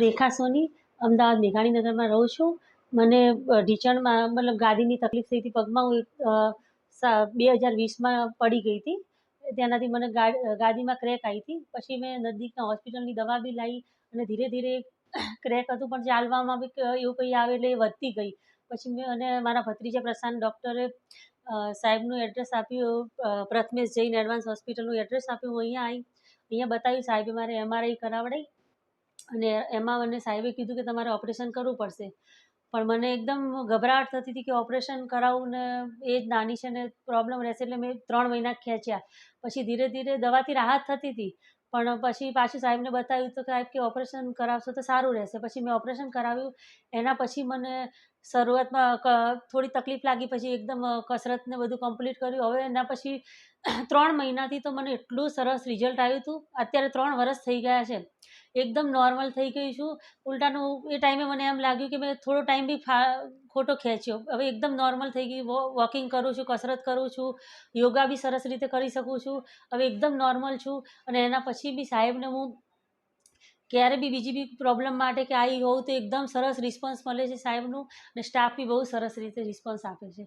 રેખા સોની અમદાવાદ મેઘાણીનગરમાં રહું છું. મને ઢીંચણમાં મતલબ ગાદીની તકલીફ થઈ હતી પગમાં. હું 2020માં પડી ગઈ હતી. ત્યાંનાથી મને ગાદીમાં ક્રેક આવી હતી. પછી મેં નજીકના હોસ્પિટલની દવા બી લાવી અને ધીરે ધીરે ક્રેક હતું પણ ચાલવામાં બી એવું કંઈ આવે એટલે એ વધતી ગઈ. પછી મેં અને મારા ભત્રીજા પ્રશાંત ડૉક્ટરે સાહેબનું એડ્રેસ આપ્યું, પ્રથમેશ જૈન એડવાન્સ હોસ્પિટલનું એડ્રેસ આપ્યું. હું અહીંયા બતાવ્યું. સાહેબે મારે MRI કરાવડાવી અને એમાં મને સાહેબે કીધું કે તમારે ઓપરેશન કરવું પડશે. પણ મને એકદમ ગભરાટ થતી હતી કે ઓપરેશન કરાવવું ને એ જ નાની છે ને પ્રોબ્લેમ રહેશે, એટલે મેં 3 મહિના ખેંચ્યા. પછી ધીરે ધીરે દવાથી રાહત થતી હતી, પણ પછી પાછું સાહેબને બતાવ્યું તો સાહેબ કે ઓપરેશન કરાવશો તો સારું રહેશે. પછી મેં ઓપરેશન કરાવ્યું. એના પછી મને શરૂઆતમાં થોડી તકલીફ લાગી, પછી એકદમ કસરત ને બધું કમ્પ્લીટ કર્યું. હવે એના પછી 3 મહિનાથી તો મને એટલું સરસ રિઝલ્ટ આવ્યું હતું. અત્યારે 3 વર્ષ થઈ ગયા છે. એકદમ નોર્મલ થઈ ગઈ છું. ઉલટાનું એ ટાઈમે મને એમ લાગ્યું કે મેં થોડો ટાઈમ બી ખોટો ખેંચ્યો. હવે એકદમ નોર્મલ થઈ ગઈ. વોકિંગ કરું છું, કસરત કરું છું, યોગા બી સરસ રીતે કરી શકું છું. હવે એકદમ નોર્મલ છું. અને એના પછી બી સાહેબને હું ક્યારે બી બીજી બી પ્રોબ્લેમ માટે કે આવી હોઉં તો એકદમ સરસ રિસ્પોન્સ મળે છે સાહેબનું, અને સ્ટાફ બી બહુ સરસ રીતે રિસ્પોન્સ આપે છે.